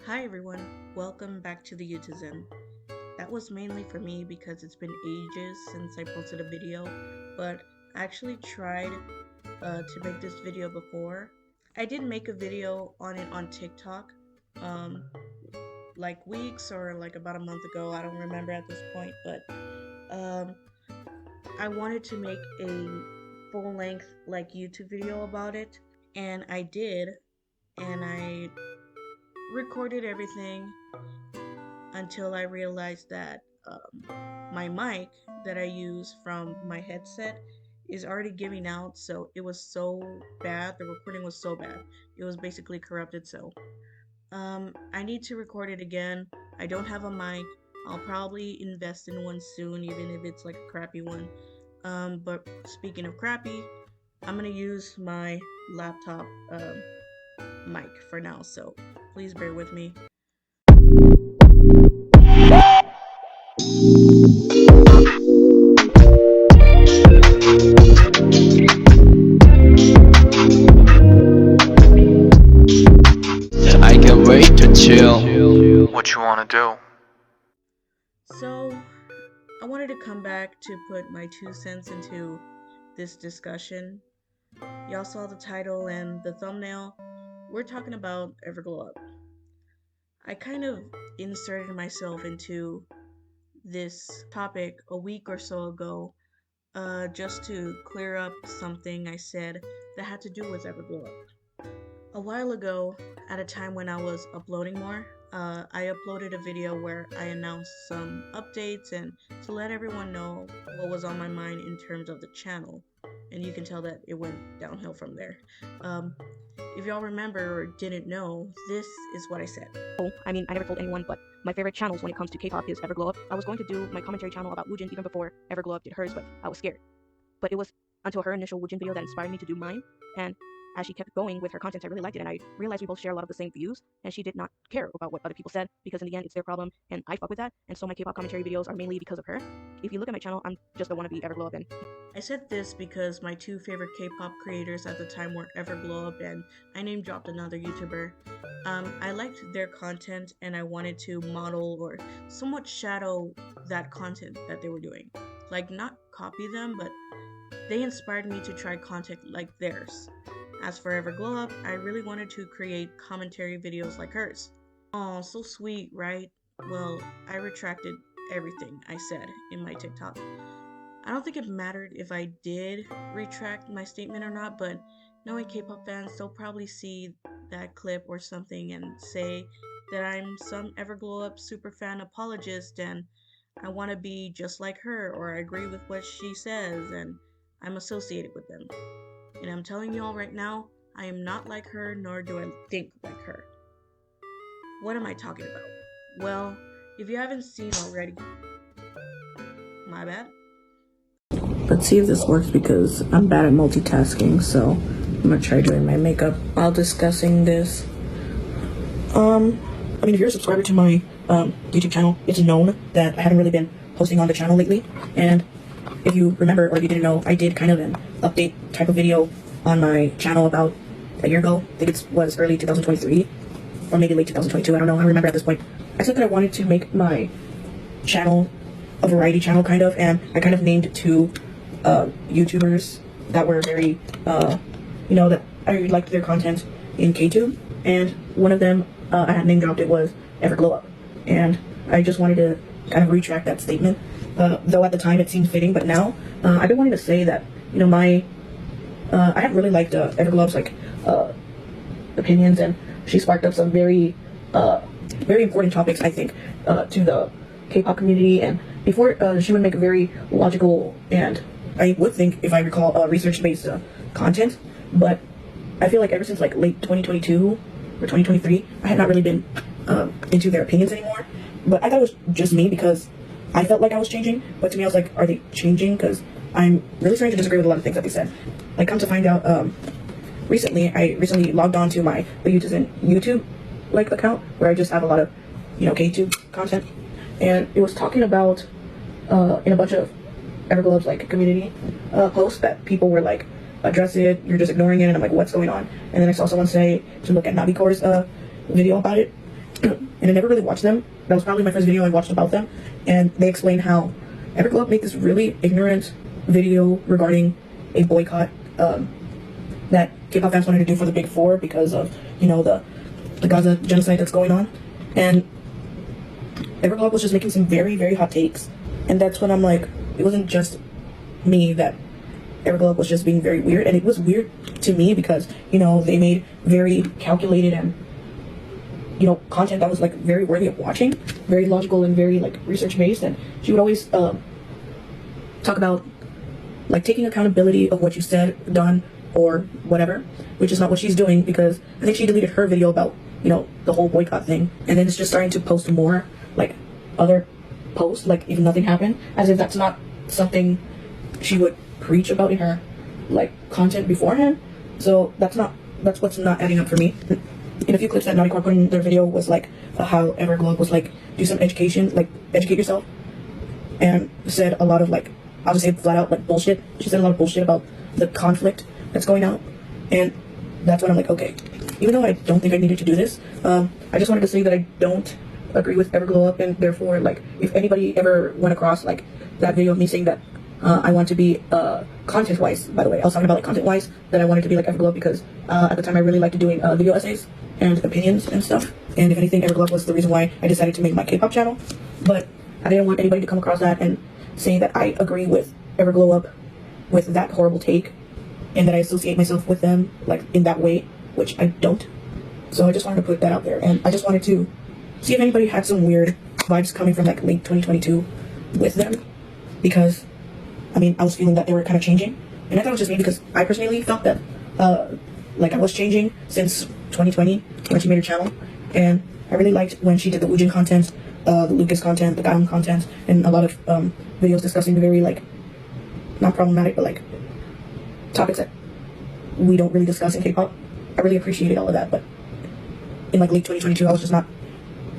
Hi everyone, welcome back to the Utizen. That was mainly for me because it's been ages since I posted a video, but I actually tried to make this video before. I did make a video on it on TikTok, um, like weeks or like about a month ago. I don't remember at this point, but um, I wanted to make a full-length like YouTube video about it, and I did, and I recorded everything until I realized that my mic that I use from my headset is already giving out, so it was so bad. The recording was so bad. It was basically corrupted, so I need to record it again. I don't have a mic. I'll probably invest in one soon, even if it's like a crappy one. But speaking of crappy, I'm gonna use my laptop mic for now, so please bear with me. I can't wait to chill. What you wanna do? So, I wanted to come back to put my 2 cents into this discussion. Y'all saw the title and the thumbnail. We're talking about Everglowup. I kind of inserted myself into this topic a week or so ago, just to clear up something I said that had to do with Everglowup. A while ago, at a time when I was uploading more, I uploaded a video where I announced some updates and to let everyone know what was on my mind in terms of the channel. And you can tell that it went downhill from there. If y'all remember or didn't know, this is what I said. I never told anyone, but my favorite channels when it comes to K-pop is Everglowup. I was going to do my commentary channel about Woojin even before Everglowup did hers, but I was scared. But it was until her initial Woojin video that inspired me to do mine, and as she kept going with her content, I really liked it, and I realized we both share a lot of the same views, and she did not care about what other people said, because in the end, it's their problem, and I fuck with that, and so my K-pop commentary videos are mainly because of her. If you look at my channel, I'm just a wannabe Everglowup, and I said this because my two favorite K-pop creators at the time were Everglowup and I name dropped another YouTuber. I liked their content and I wanted to model or somewhat shadow that content that they were doing. Like, not copy them, but they inspired me to try content like theirs. As for Everglowup, I really wanted to create commentary videos like hers. Oh, so sweet, right? Well, I retracted everything I said in my TikTok. I don't think it mattered if I did retract my statement or not, but knowing K-pop fans, they'll probably see that clip or something and say that I'm some Everglowup superfan apologist and I want to be just like her, or I agree with what she says and I'm associated with them. And I'm telling y'all right now, I am not like her, nor do I think like her. What am I talking about? Well, if you haven't seen already, my bad. Let's see if this works because I'm bad at multitasking, so I'm gonna try doing my makeup while discussing this. If you're a subscriber to my YouTube channel, it's known that I haven't really been posting on the channel lately, and if you remember or if you didn't know, I did kind of an update type of video on my channel about a year ago. I think it was early 2023 or maybe late 2022, I don't know, I don't remember at this point. I said that I wanted to make my channel a variety channel kind of, and I kind of named two YouTubers that were very, that I liked their content in KTube, and one of them I had name dropped, it was Everglowup, and I just wanted to kind of retract that statement, though at the time it seemed fitting, but now I've been wanting to say that, I have really liked Everglowup's opinions, and she sparked up some very important topics, I think, to the K-pop community, and before she would make a very logical and I would think, if I recall, research-based content, but I feel like ever since like late 2022 or 2023, I had not really been into their opinions anymore. But I thought it was just me because I felt like I was changing. But to me, I was like, are they changing? Because I'm really starting to disagree with a lot of things that they said. Like, come to find out, I recently logged on to my YouTube account where I just have a lot of KTube content, and it was talking about in a bunch of Everglow's community posts that people were like, address it, you're just ignoring it, and I'm like, what's going on? And then I saw someone say to look at Nabikor's video about it, and I never really watched them. That was probably my first video I watched about them, and they explained how everglowup made this really ignorant video regarding a boycott that K-pop fans wanted to do for the Big Four because of, you know, the Gaza genocide that's going on. And everglowup was just making some very, very hot takes, and that's when I'm like, it wasn't just me that everglowup was just being very weird, and it was weird to me because, you know, they made very calculated and, you know, content that was like very worthy of watching, very logical and very like research based. And she would always talk about like taking accountability of what you said, done, or whatever, which is not what she's doing, because I think she deleted her video about, you know, the whole boycott thing, and then it's just starting to post more like other posts like if nothing happened, as if that's not something she would preach about in her like content beforehand. So that's what's not adding up for me. In a few clips that Naughty Corp put in their video was like how everglowup was like, do some education, like educate yourself, and said a lot of like, I'll just say flat out like bullshit. She said a lot of bullshit about the conflict that's going on, and that's when I'm like, okay, even though I don't think I needed to do this, I just wanted to say that I don't agree with everglowup, and therefore like if anybody ever went across like that video of me saying that I want to be content wise, by the way, I was talking about like content wise, that I wanted to be like everglowup because at the time I really liked doing video essays and opinions and stuff, and if anything, everglowup was the reason why I decided to make my K-pop channel. But I didn't want anybody to come across that and say that I agree with everglowup with that horrible take, and that I associate myself with them like in that way, which I don't. So I just wanted to put that out there, and I just wanted to see if anybody had some weird vibes coming from like late 2022 with them, because I mean, I was feeling that they were kind of changing, and I thought it was just me because I personally felt that like I was changing since 2020 when she made her channel, and I really liked when she did the Woojin content, the Lucas content, the Gaon content, and a lot of videos discussing the very like, not problematic, but like topics that we don't really discuss in K-pop. I really appreciated all of that, but in like late 2022, I was just not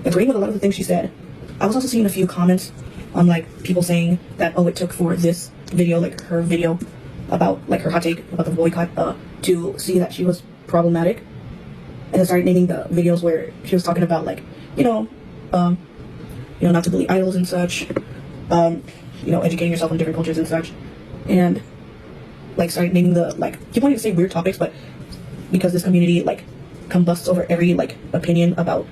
agreeing with a lot of the things she said. I was also seeing a few comments on like people saying that, oh, it took for this video, like her video about like her hot take about the boycott, to see that she was problematic, and then started naming the videos where she was talking about like, you know, not to bully idols and such, you know, educating yourself on different cultures and such, and like started naming the like, keep wanting to say weird topics, but because this community like combusts over every like opinion about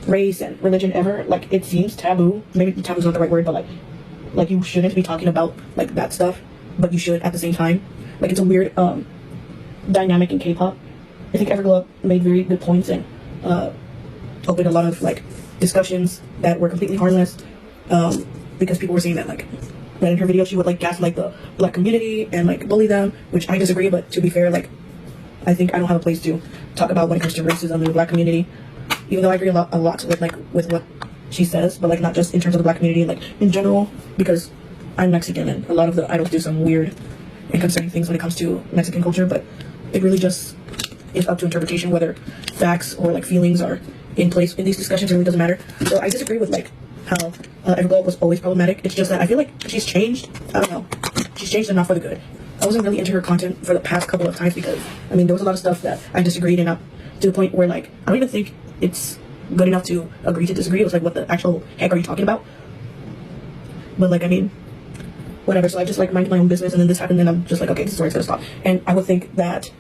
race and religion ever, like it seems taboo. Maybe taboo's not the right word, but like you shouldn't be talking about like that stuff, but you should at the same time. Like it's a weird dynamic in K-pop. I think everglowup made very good points and opened a lot of like discussions that were completely harmless, because people were saying that like, that in her video she would like gaslight the black community and like bully them, which I disagree. But to be fair, like I think I don't have a place to talk about when it comes to racism in the black community, even though I agree a lot with like with what she says, but like not just in terms of the black community, like in general, because I'm Mexican and a lot of the idols do some weird and concerning things when it comes to Mexican culture. But it really just is up to interpretation whether facts or like feelings are in place in these discussions. It really doesn't matter. So I disagree with like how everglowup was always problematic. It's just that I feel like she's changed. I don't know, she's changed enough for the good. I wasn't really into her content for the past couple of times because I mean there was a lot of stuff that I disagreed in, up to the point where like I don't even think it's good enough to agree to disagree. It was like, what the actual heck are you talking about? But like, I mean, whatever. So I just like minded my own business, and then this happened, and I'm just like, okay, this is where it's gonna stop. And I would think that,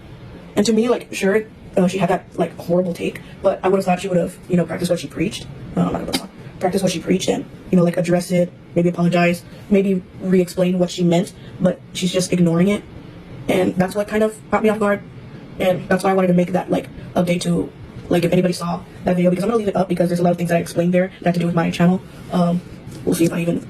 and to me, like, sure, she had that like horrible take, but I would have thought she would have, you know, practiced what she preached. I'm not gonna put it on. Practice what she preached, and you know, like address it, maybe apologize, maybe re-explain what she meant. But she's just ignoring it, and that's what kind of caught me off guard. And that's why I wanted to make that like update to, like, if anybody saw that video, because I'm gonna leave it up because there's a lot of things that I explained there that have to do with my channel. We'll see if I even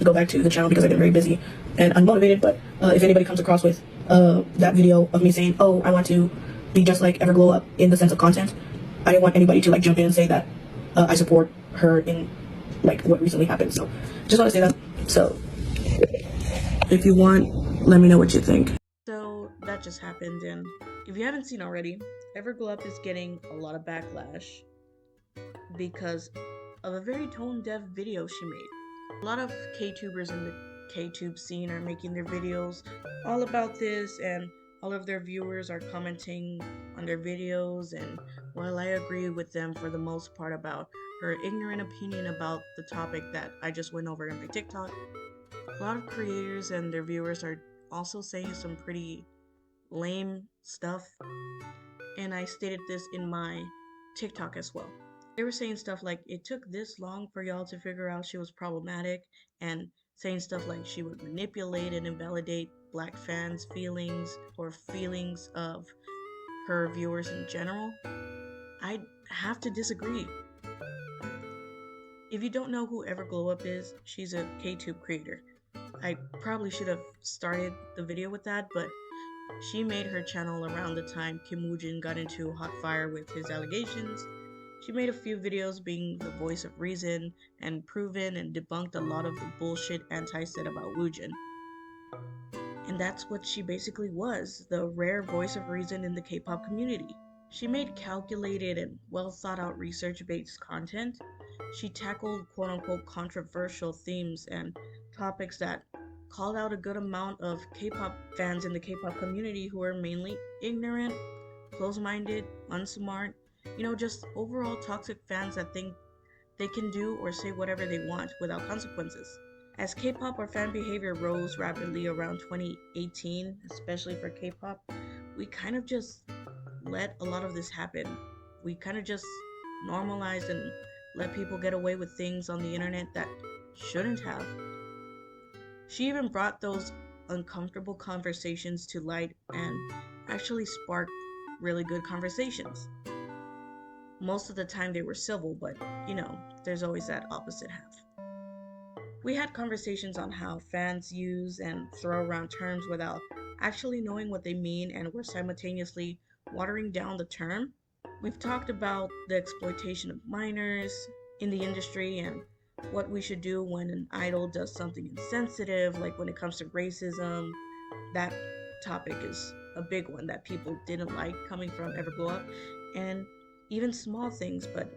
go back to the channel because I've been very busy and unmotivated. But if anybody comes across with that video of me saying, oh, I want to be just like everglowup in the sense of content, I didn't want anybody to like jump in and say that I support her in like what recently happened. So just want to say that. So if you want, let me know what you think. So that just happened, and if you haven't seen already, everglowup is getting a lot of backlash because of a very tone-deaf video she made. A lot of K-tubers in the K-tube scene are making their videos all about this, and all of their viewers are commenting on their videos and While I agree with them for the most part about her ignorant opinion about the topic that I just went over in my TikTok, a lot of creators and their viewers are also saying some pretty lame stuff, and I stated this in my TikTok as well. They were saying stuff like it took this long for y'all to figure out she was problematic, and saying stuff like she would manipulate and invalidate black fans' feelings or feelings of her viewers in general. I have to disagree. If you don't know who everglowup is, she's a K-tube creator. I probably should have started the video with that, but she made her channel around the time Kim Woo-jin got into hot fire with his allegations. She made a few videos being the voice of reason and proven and debunked a lot of the bullshit Anti said about Woo-jin. And that's what she basically was, the rare voice of reason in the K-pop community. She made calculated and well thought out research-based content. She tackled quote-unquote controversial themes and topics that called out a good amount of K-pop fans in the K-pop community who are mainly ignorant, close-minded, unsmart, just overall toxic fans that think they can do or say whatever they want without consequences. As K-pop or fan behavior rose rapidly around 2018, especially for K-pop, we kind of just let a lot of this happen. We kind of just normalized and let people get away with things on the internet that shouldn't have. She even brought those uncomfortable conversations to light and actually sparked really good conversations. Most of the time they were civil, but there's always that opposite half. We had conversations on how fans use and throw around terms without actually knowing what they mean, and were simultaneously watering down the term. We've talked about the exploitation of minors in the industry and what we should do when an idol does something insensitive, like when it comes to racism. That topic is a big one that people didn't like coming from everglowup, and even small things, but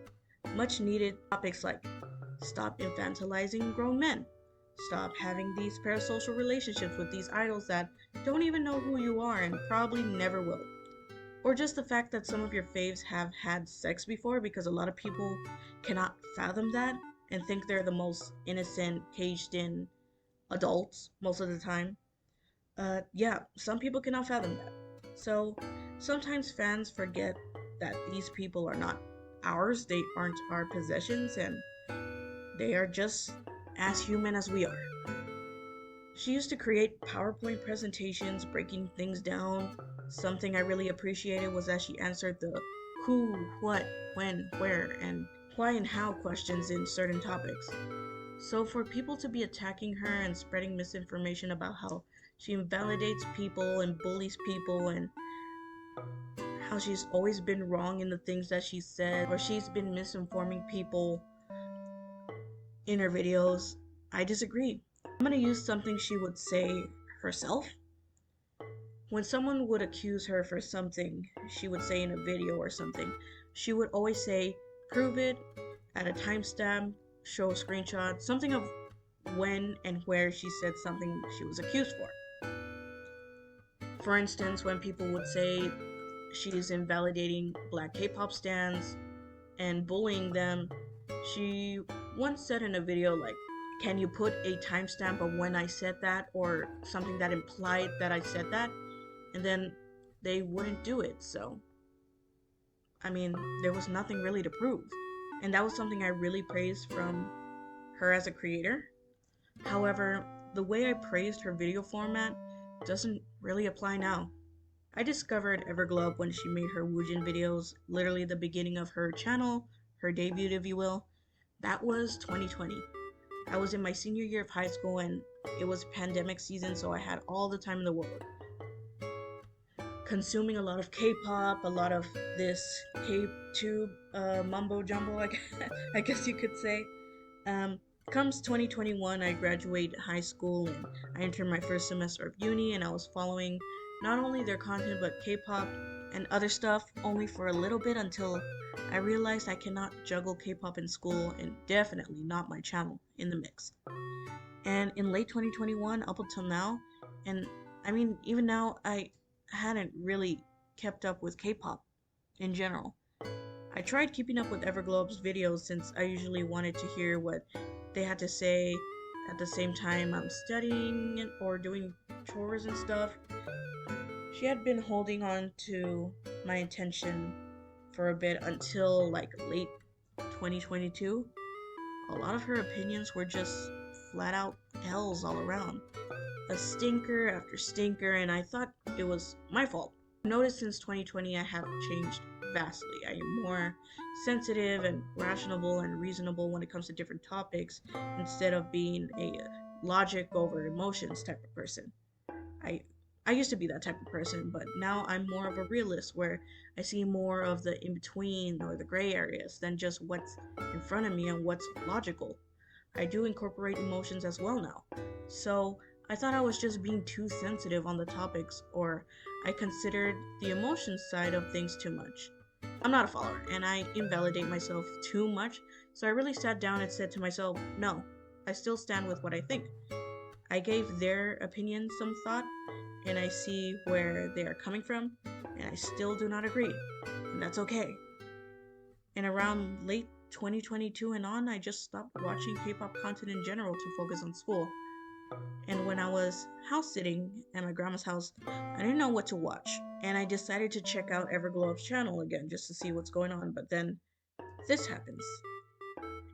much needed topics like stop infantilizing grown men, stop having these parasocial relationships with these idols that don't even know who you are and probably never will. Or just the fact that some of your faves have had sex before, because a lot of people cannot fathom that and think they're the most innocent, caged in adults most of the time. Some people cannot fathom that. So sometimes fans forget that these people are not ours, they aren't our possessions, and they are just as human as we are. She used to create PowerPoint presentations breaking things down. Something I really appreciated was that she answered the who, what, when, where, and why and how questions in certain topics. So for people to be attacking her and spreading misinformation about how she invalidates people and bullies people and how she's always been wrong in the things that she said, or she's been misinforming people in her videos, I disagree. I'm gonna use something she would say herself. When someone would accuse her for something she would say in a video or something, she would always say, prove it, at a timestamp, show a screenshot, something of when and where she said something she was accused for. For instance, when people would say she's invalidating black K-pop stans and bullying them, she once said in a video like, can you put a timestamp of when I said that, or something that implied that I said that? And then they wouldn't do it. So there was nothing really to prove, and that was something I really praised from her as a creator. However, the way I praised her video format doesn't really apply now. I discovered everglowup when she made her Woojin videos, literally the beginning of her channel, her debut if you will. That was 2020. I was in my senior year of high school and it was pandemic season, so I had all the time in the world. Consuming a lot of K-pop, a lot of this K-tube mumbo jumbo, I guess you could say. Comes 2021, I graduate high school and I enter my first semester of uni, and I was following not only their content but K-pop and other stuff only for a little bit until I realized I cannot juggle K-pop in school, and definitely not my channel in the mix. And in late 2021 up until now, and even now, I hadn't really kept up with K-pop in general. I tried keeping up with Everglowup's videos since I usually wanted to hear what they had to say at the same time I'm studying or doing chores and stuff. She had been holding on to my attention for a bit until like late 2022. A lot of her opinions were just flat out L's all around. A stinker after stinker, and I thought it was my fault. I've noticed since 2020 I have changed vastly. I am more sensitive and rational and reasonable when it comes to different topics instead of being a logic over emotions type of person. I used to be that type of person, but now I'm more of a realist where I see more of the in between or the gray areas than just what's in front of me and what's logical. I do incorporate emotions as well now. So I thought I was just being too sensitive on the topics, or I considered the emotions side of things too much. I'm not a follower, and I invalidate myself too much, so I really sat down and said to myself, no, I still stand with what I think. I gave their opinion some thought, and I see where they are coming from, and I still do not agree, and that's okay. And around late 2022 and on, I just stopped watching K-pop content in general to focus on school. And when I was house sitting at my grandma's house, I didn't know what to watch, and I decided to check out everglowup's channel again just to see what's going on, but then this happens.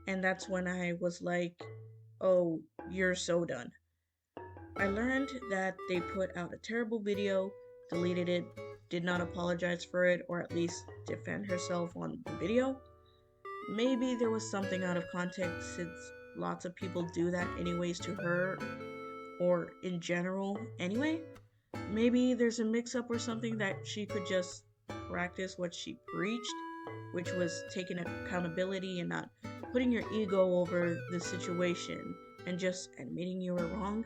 And that's when I was like, oh, you're so done. I learned that they put out a terrible video, deleted it, did not apologize for it, or at least defend herself on the video. Maybe there was something out of context since lots of people do that anyways to her, or in general anyway. Maybe there's a mix-up or something that she could just practice what she preached, which was taking accountability and not putting your ego over the situation and just admitting you were wrong.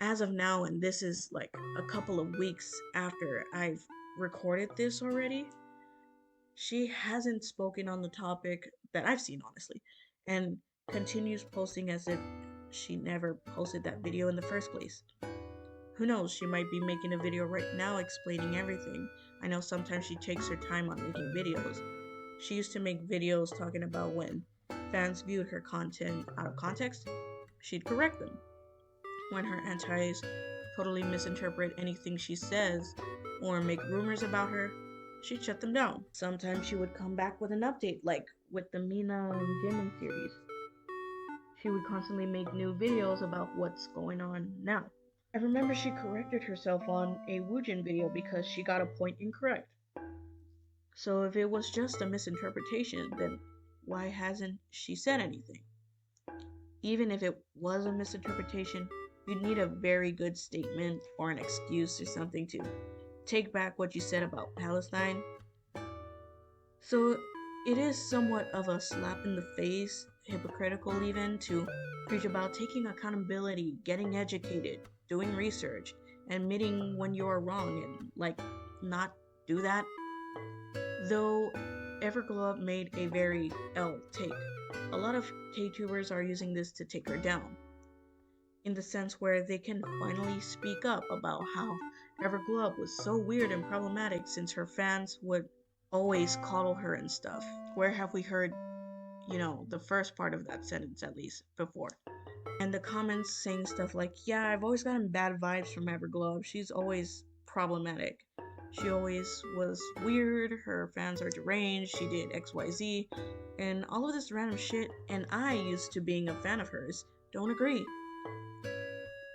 As of now, and this is like a couple of weeks after I've recorded this already, she hasn't spoken on the topic that I've seen, honestly, and continues posting as if she never posted that video in the first place. Who knows, she might be making a video right now explaining everything. I know sometimes she takes her time on making videos. She used to make videos talking about when fans viewed her content out of context, she'd correct them. When her antis totally misinterpret anything she says or make rumors about her, she'd shut them down. Sometimes she would come back with an update, like with the Mina and Jimin series. She would constantly make new videos about what's going on now. I remember she corrected herself on a Woojin video because she got a point incorrect. So if it was just a misinterpretation, then why hasn't she said anything? Even if it was a misinterpretation, you'd need a very good statement or an excuse or something to take back what you said about Palestine. So it is somewhat of a slap in the face, hypocritical even, to preach about taking accountability, getting educated, doing research, admitting when you're wrong, and not do that. Though Everglowup made a very L take. A lot of K-tubers are using this to take her down, in the sense where they can finally speak up about how Everglowup was so weird and problematic since her fans would always coddle her and stuff. Where have we heard, the first part of that sentence at least before? And the comments saying stuff like, yeah, I've always gotten bad vibes from Everglowup. She's always problematic. She always was weird, her fans are deranged, she did XYZ, and all of this random shit, and I, used to being a fan of hers, don't agree.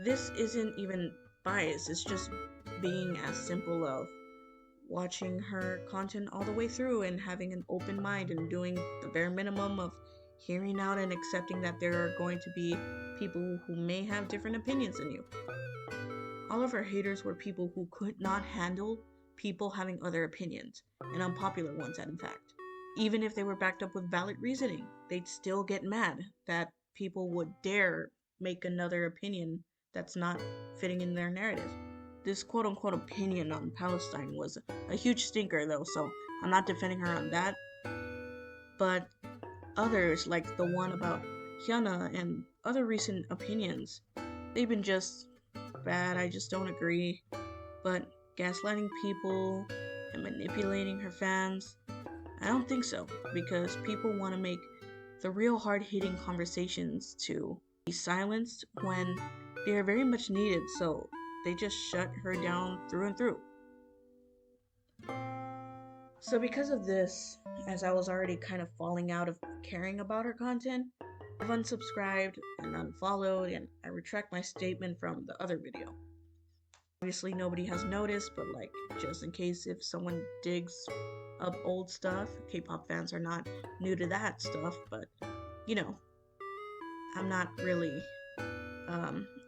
This isn't even bias, it's just being as simple of watching her content all the way through and having an open mind and doing the bare minimum of hearing out and accepting that there are going to be people who may have different opinions than you. All of her haters were people who could not handle people having other opinions, and unpopular ones in fact. Even if they were backed up with valid reasoning, they'd still get mad that people would dare make another opinion that's not fitting in their narrative. This quote-unquote opinion on Palestine was a huge stinker though, so I'm not defending her on that. But others, like the one about Hyuna and other recent opinions, they've been just bad. I just don't agree. But gaslighting people and manipulating her fans, I don't think so, because people want to make the real hard-hitting conversations to be silenced when they are very much needed, so they just shut her down through and through. So because of this, as I was already kind of falling out of caring about her content, I've unsubscribed and unfollowed, and I retract my statement from the other video. Obviously nobody has noticed, but like, just in case if someone digs up old stuff, K-pop fans are not new to that stuff, but you know, I'm not really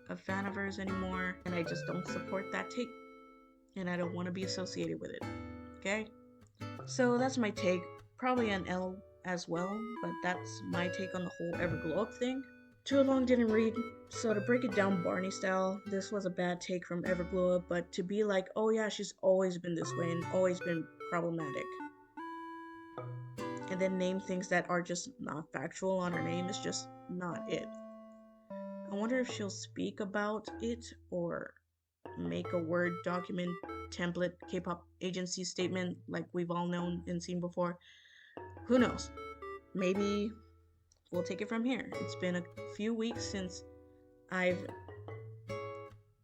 a fan of hers anymore, and I just don't support that take, and I don't want to be associated with it, okay? So that's my take, probably an L as well, but that's my take on the whole everglowup thing. Too long didn't read, so to break it down Barney style, this was a bad take from everglowup, but to be like, oh yeah, she's always been this way and always been problematic, and then name things that are just not factual on her name is just not it. I wonder if she'll speak about it or make a Word document template K-pop agency statement like we've all known and seen before. Who knows? Maybe we'll take it from here. It's been a few weeks since I've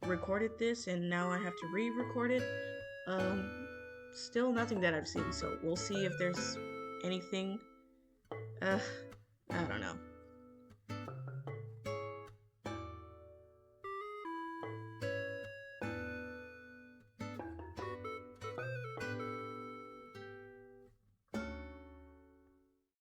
recorded this, and now I have to re-record it. Still nothing that I've seen, so we'll see if there's anything. I don't know.